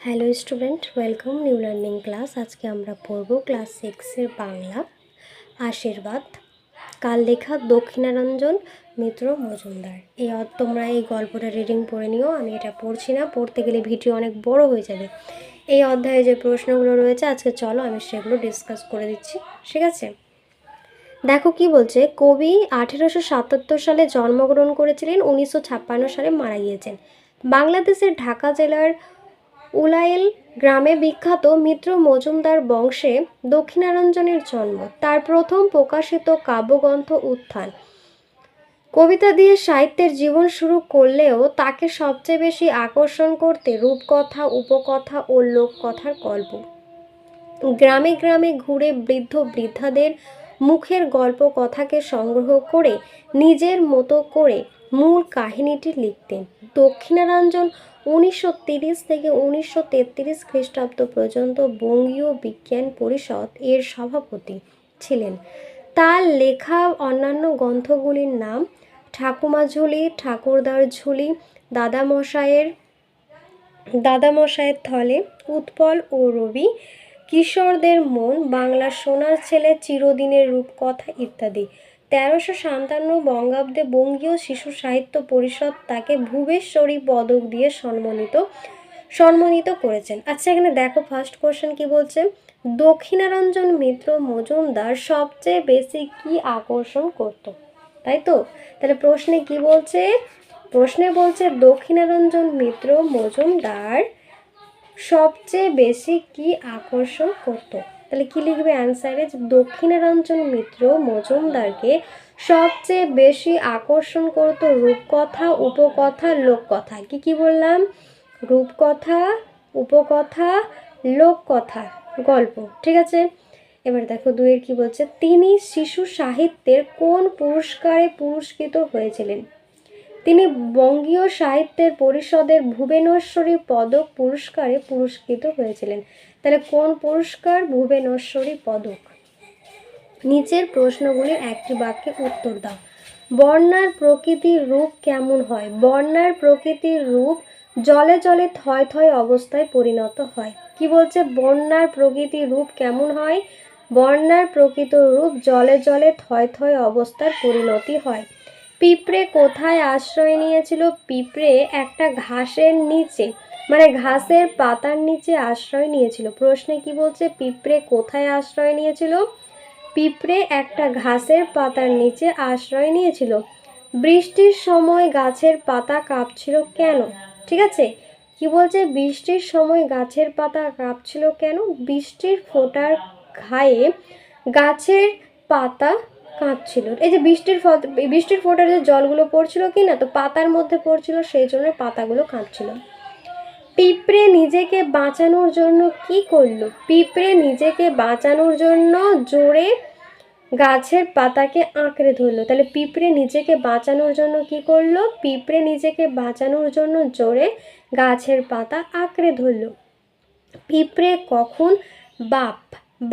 Hello student, welcome new learning class. আজকে আমরা পড়ব ক্লাস 6-এর বাংলা আশীর্বাদ। কাল লেখা দক্ষিণারঞ্জন মিত্র মজুমদার। তোমরা এই গল্পটা রিডিং পড়ে নিও, আমি এটা পড়ছি না, পড়তে গেলে ভিডিও অনেক বড় হয়ে যাবে। এই অধ্যায়ে যে প্রশ্নগুলো রয়েছে আজকে চলো আমি সেগুলো ডিসকাস করে দিচ্ছি, ঠিক আছে? দেখো কি বলছে, কবি 1877 সালে জন্মগ্রহণ করেছিলেন, 1956 সালে মারা গিয়েছেন। বাংলাদেশের ঢাকা জেলার উলাইল গ্রামে বিখ্যাত মিত্র মজুমদার বংশে দক্ষিণারঞ্জনের জন্ম। তার প্রথম প্রকাশিত কাব্যগ্রন্থ উত্থান কবিতা দিয়ে সাহিত্যের জীবন শুরু করলেও তাকে সবচেয়ে বেশি আকর্ষণ করতে রূপকথা, উপকথা ও লোককথার গল্প। গ্রামে গ্রামে ঘুরে বৃদ্ধ বৃদ্ধাদের মুখের গল্প কথাকে সংগ্রহ করে নিজের মতো করে মূল কাহিনীটি লিখতেন। দক্ষিণারঞ্জন 1930 থেকে 1933 খ্রিস্টাব্দ পর্যন্ত বঙ্গীয় বিজ্ঞান পরিষদ এর সভাপতি ছিলেন। তার লেখা অন্যান্য গ্রন্থগুলির নাম ঠাকুমা ঝুলি, ঠাকুরদার ঝুলি, দাদামশায়ের থলে, উৎপল ও রবি, কিশোরদের মন, বাংলার সোনার ছেলে, চিরদিনের রূপকথা ইত্যাদি। 1357 বঙ্গাব্দে বঙ্গীয় শিশু সাহিত্য পরিষদ তাকে ভুবেশ্বরী পদক দিয়ে সম্মানিত করেছেন। আচ্ছা, এখানে দেখো ফার্স্ট কোশ্চেন কি বলছে, দক্ষিণারঞ্জন মিত্র মজুমদার সবচেয়ে বেশি কি আকর্ষণ করত, তাই তো? তাহলে প্রশ্নে কি বলছে? প্রশ্নে বলছে দক্ষিণারঞ্জন মিত্র মজুমদার সবচেয়ে বেশি কি আকর্ষণ করত। তাহলে কি লিখবে অ্যান্সারে? দক্ষিণারঞ্জন মিত্র মজুমদারকে সবচেয়ে বেশি আকর্ষণ করত রূপকথা, উপকথা, লোককথা। কি বললাম? রূপকথা, উপকথা, লোককথা, গল্প, ঠিক আছে? এবার দেখো দুইয়ের কি বলছে, তিনি শিশু সাহিত্যের কোন পুরস্কারে পুরস্কৃত হয়েছিলেন? তিনি বঙ্গীয় সাহিত্যের পরিষদের ভুবনেশ্বরী পদক পুরস্কারে পুরস্কৃত হয়েছিলেন। তাহলে কোন পুরস্কার? ভুবনেশ্বরী পদক। নিচের প্রশ্নগুলির একটি বাক্যে উত্তর দাও। বন্যার প্রকৃতির রূপ কেমন হয়? বন্যার প্রকৃতির রূপ জলে জলে থয় থয় অবস্থায় পরিণত হয়। কি বলছে? বন্যার প্রকৃতির রূপ কেমন হয়? বন্যার প্রকৃত রূপ জলে জলে থয় থয় অবস্থার পরিণতি হয়। পিঁপড়ে কোথায় আশ্রয় নিয়েছিল? পিঁপড়ে একটা ঘাসের নিচে, মানে ঘাসের পাতার নিচে আশ্রয় নিয়েছিল। প্রশ্নে কি বলছে? পিঁপড়ে কোথায় আশ্রয় নিয়েছিল? পিঁপড়ে একটা ঘাসের পাতার নিচে আশ্রয় নিয়েছিল। বৃষ্টির সময় গাছের পাতা কাঁপছিল কেন? ঠিক আছে, কি বলছে? বৃষ্টির সময় গাছের পাতা কাঁপছিল কেন? বৃষ্টির ফোঁটার ঘায়ে গাছের পাতা কাঁপছিল। এই যে বৃষ্টির ফোঁটার যে জলগুলো পড়ছিল কি না, তো পাতার মধ্যে পড়ছিল, সেই জন্য পাতাগুলো কাঁপছিল। পিঁপড়ে নিজেকে বাঁচানোর জন্য কি করলো? পিঁপড়ে নিজেকে বাঁচানোর জন্য জোরে গাছের পাতাকে আঁকড়ে ধরলো। তাহলে পিঁপড়ে নিজেকে বাঁচানোর জন্য কি করলো? পিঁপড়ে নিজেকে বাঁচানোর জন্য জোরে গাছের পাতা আঁকড়ে ধরলো। পিঁপড়ে কখন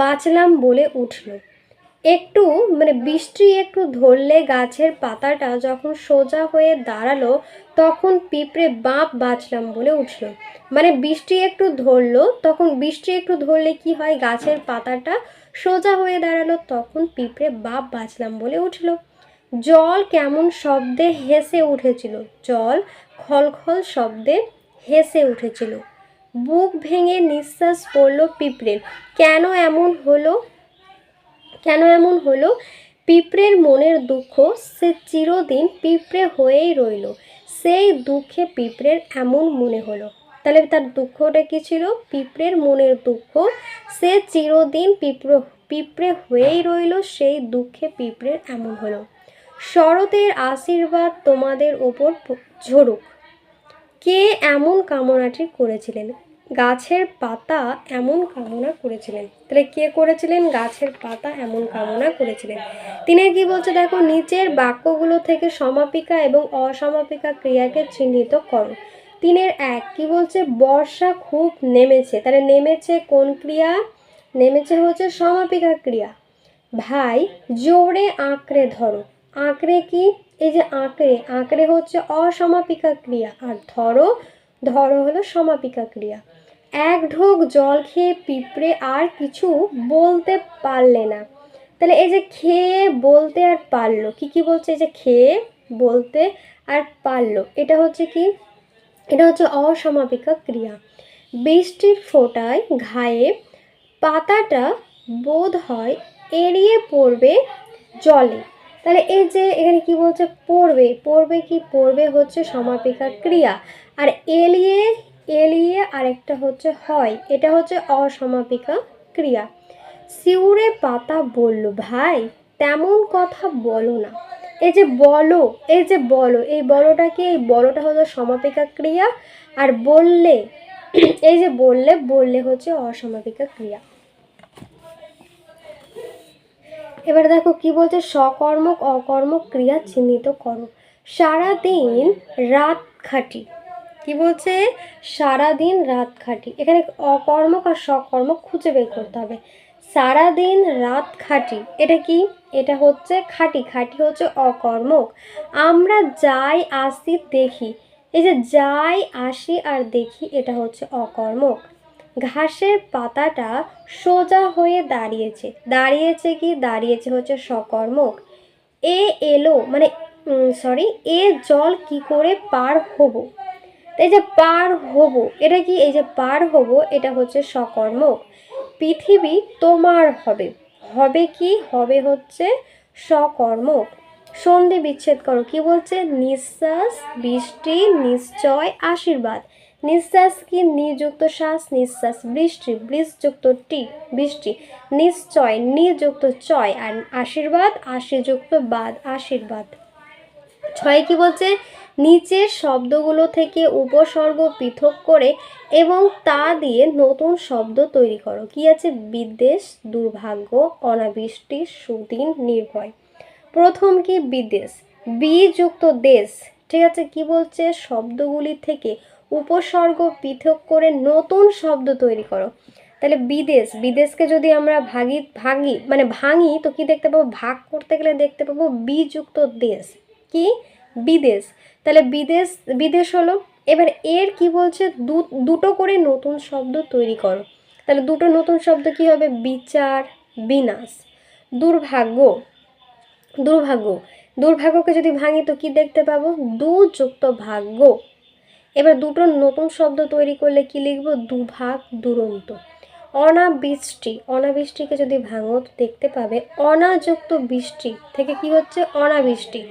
বাঁচলাম বলে উঠল? একটু বৃষ্টি একটু ধরলে গাছের পাতাটা যখন সোজা হয়ে দাঁড়ালো তখন পিঁপড়ে বাঁচলাম বলে উঠল। বৃষ্টি একটু ধরলো, তখন বৃষ্টি একটু ধরলে কি হয়? গাছের পাতাটা সোজা হয়ে দাঁড়ালো, তখন পিঁপড়ে বাঁচলাম বলে উঠল। জল কেমন শব্দে হেসে উঠেছিল? জল খলখল শব্দে হেসে উঠেছিল। বুক ভেঙে নিঃশ্বাস পড়ল পিঁপড়ের। কেন এমন হলো? পিঁপড়ের মনের দুঃখ, সে চিরদিন পিঁপড়ে হয়েই রইল, সেই দুঃখে পিঁপড়ের এমন মনে হলো। তাহলে তার দুঃখটা কি ছিল? পিঁপড়ের মনের দুঃখ, সে চিরদিন পিঁপড়ে হয়েই রইল, সেই দুঃখে পিঁপড়ের এমন হলো। শরতের আশীর্বাদ তোমাদের ওপর ঝরুক, কে এমন কামনাটি করেছিলেন? গাছের পাতা এমন কামনা করেছিলেন। তাহলে কে করেছিলেন? গাছের পাতা এমন কামনা করেছিলেন। তিনি কি বলছে দেখো, নিচের বাক্যগুলো থেকে সমাপিকা এবং অসমাপিকা ক্রিয়াকে চিহ্নিত করো। 3-1 কি বলছে? বর্ষা খুব নেমেছে। তাহলে নেমেছে কোন ক্রিয়া? নেমেছে হচ্ছে সমাপিকা ক্রিয়া। ভাই জোরে আঁকড়ে ধরো। আঁকড়ে কি? এই যে আঁকড়ে হচ্ছে অসমাপিকা ক্রিয়া, আর ধরো হলো সমাপিকা ক্রিয়া। এক ঢোক জল খেয়ে পিঁপড়ে আর কিছু বলতে পারলে না। তাহলে এই যে খেয়ে বলতে আর পারলো, কি বলছে, এই যে খেয়ে বলতে আর পারলো, এটা হচ্ছে কি, এটা হচ্ছে অসমাপিকা ক্রিয়া। বৃষ্টির ফোঁটায় ঘায়ে পাতাটা বোধ হয় এড়িয়ে পড়বে জলে। তাহলে এই যে এখানে কি বলছে, পড়বে, পড়বে কি, পড়বে হচ্ছে সমাপিকা ক্রিয়া, আর এলিয়ে, এলিয়ে আরেকটা হচ্ছে হয়, এটা হচ্ছে অসমাপিকা ক্রিয়া। শিউরে পাতা বলল, ভাই তেমন কথা বলো না। এই যে বলো, এই যে বলো, এই বলোটা কি, এই বলোটা হলো সমাপিকা ক্রিয়া, আর বললে, এই যে বললে, বললে হচ্ছে অসমাপিকা ক্রিয়া। এবার দেখো কি বলছে, সকর্মক অকর্মক ক্রিয়া চিহ্নিত করো। সারাদিন রাত খাটি, কি বলছে, সারাদিন রাত খাটি, এখানে অকর্মক আর সকর্মক খুঁজে বের করতে হবে। সারাদিন রাত খাটি, এটা কি, এটা হচ্ছে খাটি, খাটি হচ্ছে অকর্মক। আমরা যাই আসি দেখি, এই যে যাই আসি আর দেখি, এটা হচ্ছে অকর্মক। ঘাসের পাতাটা সোজা হয়ে দাঁড়িয়েছে, দাঁড়িয়েছে কি, দাঁড়িয়েছে হচ্ছে সকর্মক। এ এলো মানে সরি, এ জল কি করে পার হব, এই যে পার হব, এটা কি, এই যে পার হব, এটা হচ্ছে সকর্মক। পৃথিবী তোমার হবে, হবে কি, হবে হচ্ছে সকর্মক। সন্ধি বিচ্ছেদ করো, কি বলছে, নিঃশ্বাস, বৃষ্টি, নিশ্চয়, আশীর্বাদ। নিঃশ্বাস কি, নিযুক্ত শ্বাস, নিঃশ্বাস, বৃষ্টি, বৃষযুক্ত টি, বৃষ্টি, নিশ্চয়, নিযুক্ত চয়, আর আশীর্বাদ, আশীযুক্ত বাদ, আশীর্বাদ। ছয় কি বলছে, নিচের শব্দগুলো থেকে উপসর্গ পৃথক করে এবং তা দিয়ে নতুন শব্দ তৈরি করো। কি আছে, বিদ্বেষ, দুর্ভাগ্য, অনাবৃষ্টি, সুদিন, নির্ভয়। প্রথম কি, বিদেশ, বিযুক্ত দেশ, ঠিক আছে, কি বলছে, শব্দগুলি থেকে উপসর্গ পৃথক করে নতুন শব্দ তৈরি করো। তাহলে বিদেশ, বিদেশকে যদি আমরা ভাঙি তো কি দেখতে পাবো, ভাগ করতে গেলে দেখতে পাবো বিযুক্ত দেশ, কি, বিদেশ। তাহলে বিদেশ, বিদেশ হলো। এবার এর কি বলছে, দুটো করে নতুন শব্দ তৈরি করো। তাহলে দুটো নতুন শব্দ কি হবে, বিচার, বিনাশ। দুর্ভাগ্য, দুর্ভাগ্য, দুর্ভাগ্যকে যদি ভাঙি তো কি দেখতে পাবো, দুযুক্ত ভাগ্য। এবার দুটো নতুন শব্দ তৈরি করলে কি লিখবো, দুভাগ, দুরন্ত। অনাবৃষ্টি, অনাবৃষ্টিকে যদি ভাঙো তো দেখতে পাবে অনাযুক্ত বৃষ্টি থেকে কি হচ্ছে, অনাবৃষ্টি।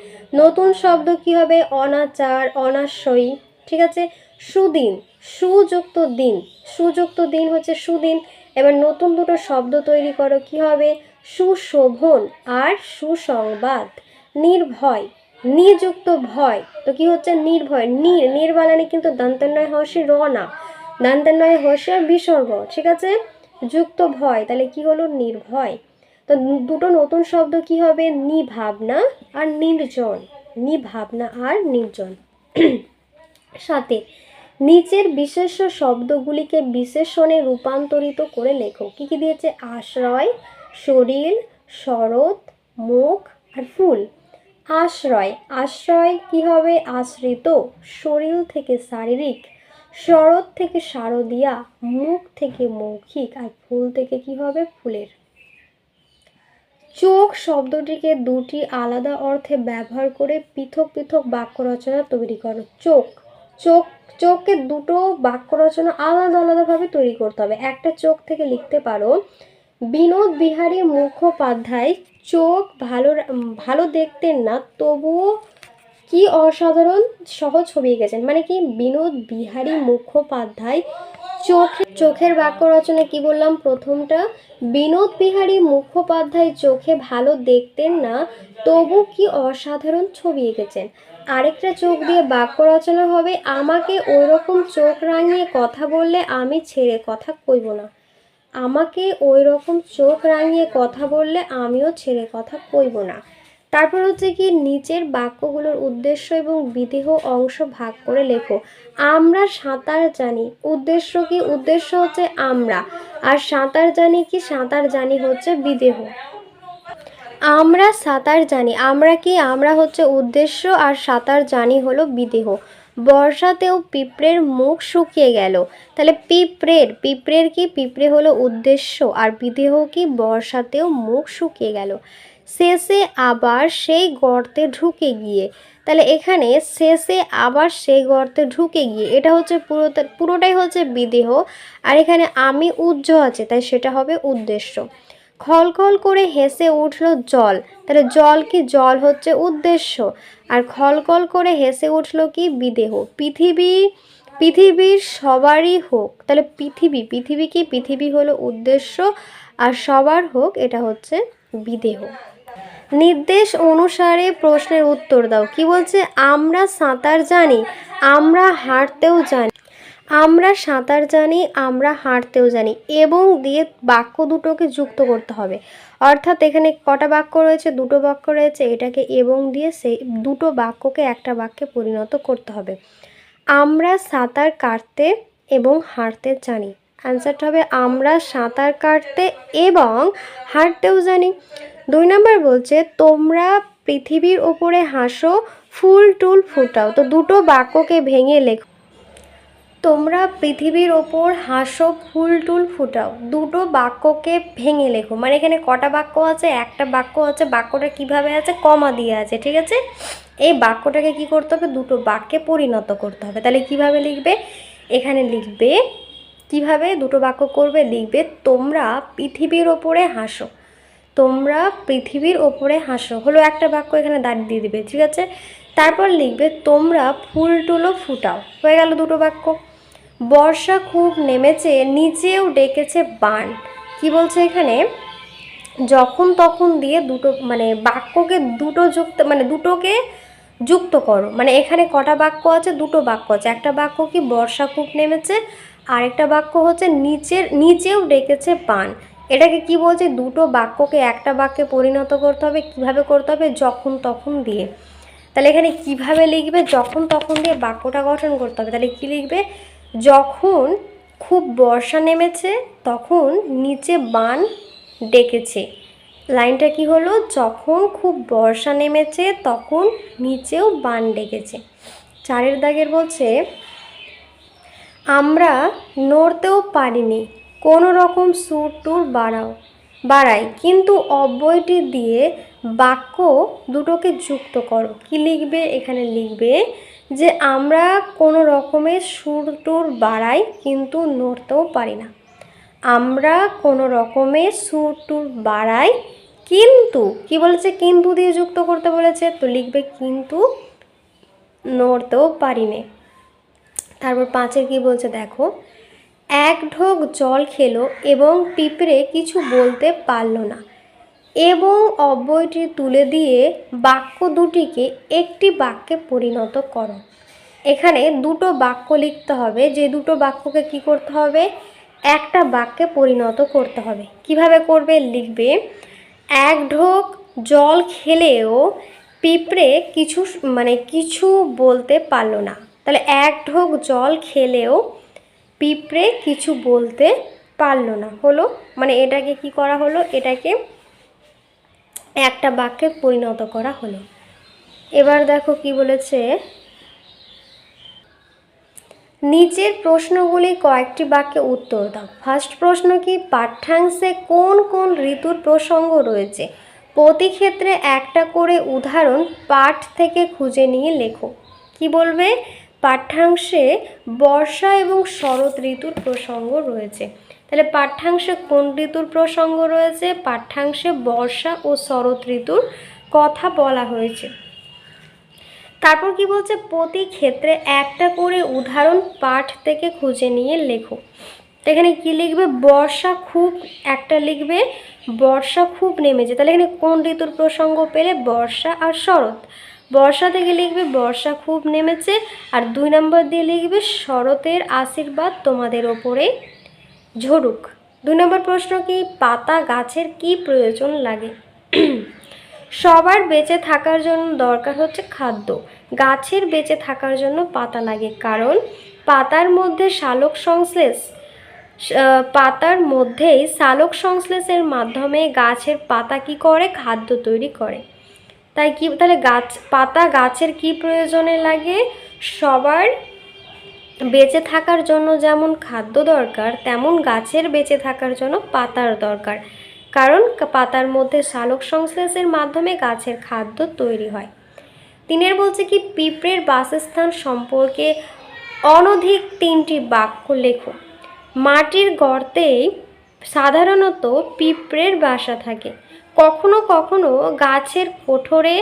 নতুন শব্দ কি হবে, অনাচার, অনাশয়ী, ঠিক আছে। সুদিন, সুযুক্ত দিন, সুযুক্ত দিন হচ্ছে সুদিন। এবার নতুন দুটো শব্দ তৈরি করো, কি হবে, সুশোভন আর সুসংবাদ। নির্ভয়, নিযুক্ত ভয়, তো কি হচ্ছে, নির্ভয়, নির্বালানে কিন্তু দন্তন্বয় হর্ষে র না, দন্তন্বয় হর্ষে বিসর্গ, ঠিক আছে, যুক্ত ভয়, তাহলে কি হলো, নির্ভয়। তো দুটো নতুন শব্দ কি হবে, নিভাবনা আর নির্জন, নিভাবনা আর নির্জন। সাথে নিচের বিশেষ্য শব্দগুলিকে বিশেষণে রূপান্তরিত করে লেখো। কি কি দিয়েছে, আশ্রয়, শরীর, শরৎ, মুখ আর ফুল। আশ্রয়, আশ্রয় কি হবে, আশ্রিত, শরীর থেকে শারীরিক, শরৎ থেকে শারদিয়া, মুখ থেকে মৌখিক, আর ফুল থেকে কি হবে, ফুলের। চোখ শব্দটিকে দুটি আলাদা অর্থে ব্যবহার করে পৃথক পৃথক বাক্য রচনা তৈরি করো। চোখ, চোখ, চোখকে দুটো বাক্য রচনা আলাদা আলাদাভাবে তৈরি করতে হবে। একটা চোখ থেকে লিখতে পারো, বিনোদ বিহারী মুখোপাধ্যায় চোখ ভালো দেখতেন না, তবুও কি অসাধারণ সহজ ছবি এঁকেছেন। মানে কি, বিনোদ বিহারী মুখোপাধ্যায় চোখের বাক্য রচনা কি বললাম, প্রথমটা, বিনোদ বিহারী মুখোপাধ্যায় চোখে ভালো দেখতেন না, তবু কি অসাধারণ ছবি এঁকেছেন। আরেকটা চোখ দিয়ে বাক্য রচনা হবে, আমাকে ওই রকম চোখ রাঙিয়ে কথা বললে আমি ছেড়ে কথা কইব না, আমাকে ওই রকম চোখ রাঙিয়ে কথা বললে আমিও ছেড়ে কথা কইব না। তারপর হচ্ছে কি, নিচের বাক্যগুলোর উদ্দেশ্য এবং বিদেহ অংশ ভাগ করে লেখো। আমরা সাঁতার জানি, উদ্দেশ্য কি, উদ্দেশ্য হচ্ছে আমরা, আর সাঁতার জানি কি, সাঁতার জানি হচ্ছে বিদেহ। আমরা সাঁতার জানি, আমরা কি, আমরা হচ্ছে উদ্দেশ্য, আর সাঁতার জানি হলো বিদেহ। বর্ষাতেও পিঁপড়ের মুখ শুকিয়ে গেল। তাহলে পিঁপড়ের কি, পিঁপড়ে হলো উদ্দেশ্য, আর বিদেহ কি, বর্ষাতেও মুখ শুকিয়ে গেল। শেষে আবার সেই গর্তে ঢুকে গিয়ে, তাহলে এখানে শেষে আবার সেই গর্তে ঢুকে গিয়ে, এটা হচ্ছে পুরোটাই হচ্ছে বিদেহ, আর এখানে আমি উজ্জ আছে, তাই সেটা হবে উদ্দেশ্য। খলখল করে হেসে উঠল জল, তাহলে জল কি, জল হচ্ছে উদ্দেশ্য, আর খলখল করে হেসে উঠল কি, বিদেহ। পৃথিবীর সবারই হোক, তাহলে পৃথিবী কি, পৃথিবী হলো উদ্দেশ্য, আর সবার হোক এটা হচ্ছে বিদেহ। নির্দেশ অনুসারে প্রশ্নের উত্তর দাও। কি বলছে, আমরা সাঁতার জানি, আমরা হাঁটতেও জানি, আমরা সাঁতার জানি, আমরা হাঁটতেও জানি, এবং দিয়ে বাক্য দুটোকে যুক্ত করতে হবে। অর্থাৎ এখানে কটা বাক্য রয়েছে, দুটো বাক্য রয়েছে, এটাকে এবং দিয়ে সেই দুটো বাক্যকে একটা বাক্যে পরিণত করতে হবে। আমরা সাঁতার কাটতে এবং হাঁটতে জানি, অ্যান্সারটা হবে আমরা সাঁতার কাটতে এবং হাঁটতেও জানি। 2 নম্বর বলছে তোমরা পৃথিবীর ওপরে হাসো, ফুল টুল ফুটাও। তো দুটো বাক্যকে ভেঙে লেখো। তোমরা পৃথিবীর ওপর হাসো, ফুল টুল ফুটাও, দুটো বাক্যকে ভেঙে লেখো। মানে এখানে কটা বাক্য আছে, একটা বাক্য আছে, বাক্যটা কিভাবে আছে, কমা দিয়ে আছে, ঠিক আছে। এই বাক্যটাকে কি করতে হবে, দুটো বাক্যে পরিণত করতে হবে। তাহলে কিভাবে লিখবে, এখানে লিখবে কিভাবে, দুটো বাক্য করবে, লিখবে তোমরা পৃথিবীর ওপরে হাসো, তোমরা পৃথিবীর ওপরে হাসো হলো একটা বাক্য, এখানে দাঁড়িয়ে দিয়ে দিবে, ঠিক আছে। তারপর লিখবে তোমরা ফুল টুলো ফুটাও, হয়ে গেল দুটো বাক্য। বর্ষা খুব নেমেছে, নিচেও ডেকেছে বান। কি বলছে এখানে, যখন তখন দিয়ে দুটো মানে বাক্যকে দুটোকে যুক্ত করো। মানে এখানে কটা বাক্য আছে, দুটো বাক্য আছে, একটা বাক্য কি বর্ষা খুব নেমেছে, আরেকটা বাক্য হচ্ছে নিচেও ডেকেছে বান। এটাকে কি বলছে, দুটো বাক্যকে একটা বাক্যে পরিণত করতে হবে। কিভাবে করতে হবে, যখন তখন দিয়ে। তাহলে এখানে কিভাবে লিখবে, যখন তখন দিয়ে বাক্যটা গঠন করতে হবে। তাহলে কি লিখবে, যখন খুব বর্ষা নেমেছে তখন নিচে বান ডেকেছে। লাইনটা কি হলো, যখন খুব বর্ষা নেমেছে তখন নিচেও বান ডেকেছে। 4 দাগের বলছে আমরা নড়তেও পারিনি, কোনো রকম সুর টুর বাড়াই, কিন্তু অব্যয়টি দিয়ে বাক্য দুটোকে যুক্ত করো। কি লিখবে, এখানে লিখবে যে আমরা কোনো রকমের সুর টুর বাড়াই কিন্তু নড়তেও পারি না। আমরা কোনো রকমের সুর টুর বাড়াই কিন্তু, কি বলেছে, কিন্তু দিয়ে যুক্ত করতে বলেছে, তো লিখবে কিন্তু নড়তেও পারি না। তারপর 5 কি বলছে দেখো, এক ঢোক জল খেলো এবং পিঁপড়ে কিছু বলতে পারল না, এবং অব্যয়টি তুলে দিয়ে বাক্য দুটিকে একটি বাক্যে পরিণত করো। এখানে দুটো বাক্য লিখতে হবে, যে দুটো বাক্যকে কি করতে হবে, একটা বাক্যে পরিণত করতে হবে। কিভাবে করবে, লিখবে এক ঢোক জল খেলেও পিঁপড়ে কিছু বলতে পারল না। তাহলে এক ঢোক জল খেলেও পিঁপড়ে কিছু বলতে পারল না হলো, মানে এটাকে কি করা হলো, এটাকে একটা বাক্যে পরিণত করা হলো। এবার দেখো কি বলেছে, নিচের প্রশ্নগুলি কয়েকটি বাক্যে উত্তর দাও। ফার্স্ট প্রশ্ন কি, পাঠ্যাংশে কোন কোন ঋতুর প্রসঙ্গ রয়েছে, প্রতি ক্ষেত্রে একটা করে উদাহরণ পাঠ থেকে খুঁজে নিয়ে লেখো। কি বলবে, পাঠ্যাংশে বর্ষা এবং শরৎ ঋতুর প্রসঙ্গ রয়েছে। তাহলে পাঠ্যাংশে কোন ঋতুর প্রসঙ্গ রয়েছে, পাঠ্যাংশে বর্ষা ও শরৎ ঋতুর কথা বলা হয়েছে। তারপর কি বলছে, প্রতি ক্ষেত্রে একটা করে উদাহরণ পাঠ থেকে খুঁজে নিয়ে লেখো। এখানে কি লিখবে, বর্ষা খুব, একটা লিখবে বর্ষা খুব নেমেছে, তাহলে এখানে কোন ঋতুর প্রসঙ্গ পেলে, বর্ষা আর শরৎ। বর্ষা থেকে লিখবে বর্ষা খুব নেমেছে, আর 2 নম্বর দিয়ে লিখবে শরতের আশীর্বাদ তোমাদের ওপরে ঝরুক। 2 নম্বর প্রশ্ন কি, পাতা গাছের কি প্রয়োজন লাগে, সবার বেঁচে থাকার জন্য দরকার হচ্ছে খাদ্য, গাছের বেঁচে থাকার জন্য পাতা লাগে, কারণ পাতার মধ্যেই সালোক সংশ্লেষের মাধ্যমে গাছের পাতা কি করে, খাদ্য তৈরি করে। তাহলে পাতা গাছের কি প্রয়োজনে লাগে, সবার বেঁচে থাকার জন্য যেমন খাদ্য দরকার, তেমন গাছের বেঁচে থাকার জন্য পাতার দরকার, কারণ পাতার মধ্যে সালোক সংশ্লেষের মাধ্যমে গাছের খাদ্য তৈরি হয়। তিনের বলছে কি পিঁপড়ের বাসস্থান সম্পর্কে অনধিক 3টি বাক্য লেখো। মাটির গর্তে সাধারণত পিঁপড়ের বাসা থাকে। কখনো কখনো গাছের কোঠরে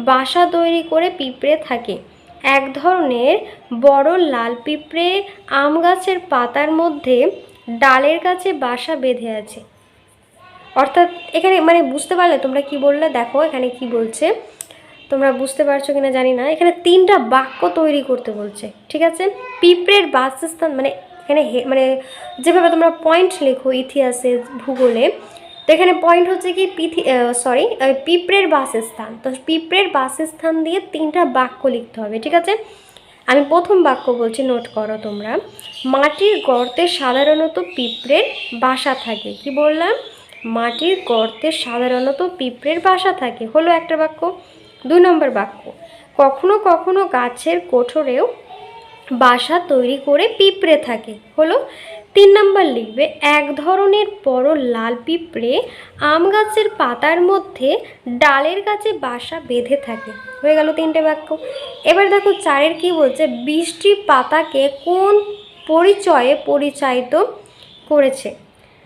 বাসা তৈরি করে পিঁপড়ে থাকে। এক ধরনের বড় লাল পিঁপড়ে আম গাছের পাতার মধ্যে ডালের কাছে বাসা বেঁধে আছে। অর্থাৎ এখানে মানে বুঝতে পারলে তোমরা কি বললে? দেখো এখানে কি বলছে, তোমরা বুঝতে পারছো কিনা জানি না। এখানে 3টা বাক্য তৈরি করতে বলছে, ঠিক আছে। পিঁপড়ের বাসস্থান মানে এখানে মানে যেভাবে তোমরা পয়েন্ট লেখো ইতিহাসে, ভূগোলে, তো এখানে পয়েন্ট হচ্ছে কি পিঁপড়ের বাসস্থান। তো পিঁপড়ের বাসস্থান দিয়ে 3টা বাক্য লিখতে হবে, ঠিক আছে। আমি প্রথম বাক্য বলছি, নোট করো তোমরা। মাটির গর্তে সাধারণত পিঁপড়ের বাসা থাকে। কি বললাম? মাটির গর্তে সাধারণত পিঁপড়ের বাসা থাকে, হলো একটা বাক্য। 2 নম্বর বাক্য, কখনো কখনো গাছের কোঠরেও বাসা তৈরি করে পিঁপড়ে থাকে, হলো। 3 নম্বর লিখবে, এক ধরনের বড় লাল পিঁপড়ে আম গাছের পাতার মধ্যে ডালের কাছে বাসা বেঁধে থাকে, হয়ে গেল 3টে বাক্য। এবার দেখো 4-এর কি বলছে, 20টি পাতাকে কোন পরিচয়ে পরিচালিত করেছে?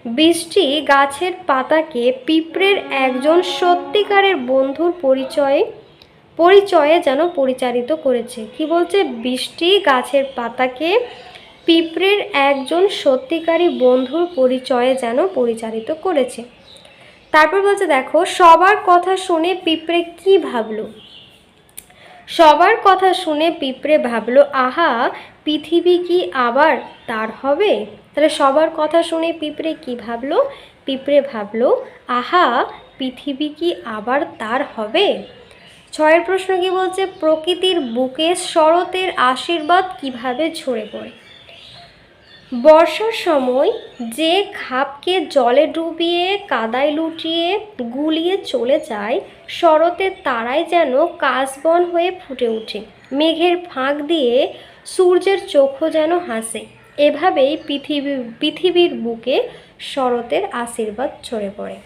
20টি গাছের পাতাকে পিঁপড়ের একজন সত্যিকারের বন্ধুর পরিচয়ে যেন পরিচালিত করেছে। কি বলছে? 20টি গাছের পাতাকে পিঁপড়ের একজন সত্যিকারী বন্ধুর পরিচয়ে যেন পরিচালিত করেছে। তারপর বলছে দেখো, সবার কথা শুনে পিঁপড়ে কি ভাবলো? সবার কথা শুনে পিঁপড়ে ভাবলো, আহা, পৃথিবী কি আবার তার হবে? তাহলে সবার কথা শুনে পিঁপড়ে কি ভাবলো? পিঁপড়ে ভাবলো, আহা, পৃথিবী কি আবার তার হবে? 6-এর প্রশ্ন কি বলছে, প্রকৃতির বুকে শরতের আশীর্বাদ কিভাবে ঝরে পড়ে? বর্ষার সময় যে খাপকে জলে ডুবিয়ে কাদায় লুটিয়ে গুলিয়ে চলে যায়, শরতের তারায় যেন কাশবন হয়ে ফুটে ওঠে। মেঘের ফাঁক দিয়ে সূর্যের চোখও যেন হাসে। এভাবেই পৃথিবীর বুকে শরতের আশীর্বাদ ঝরে পড়ে।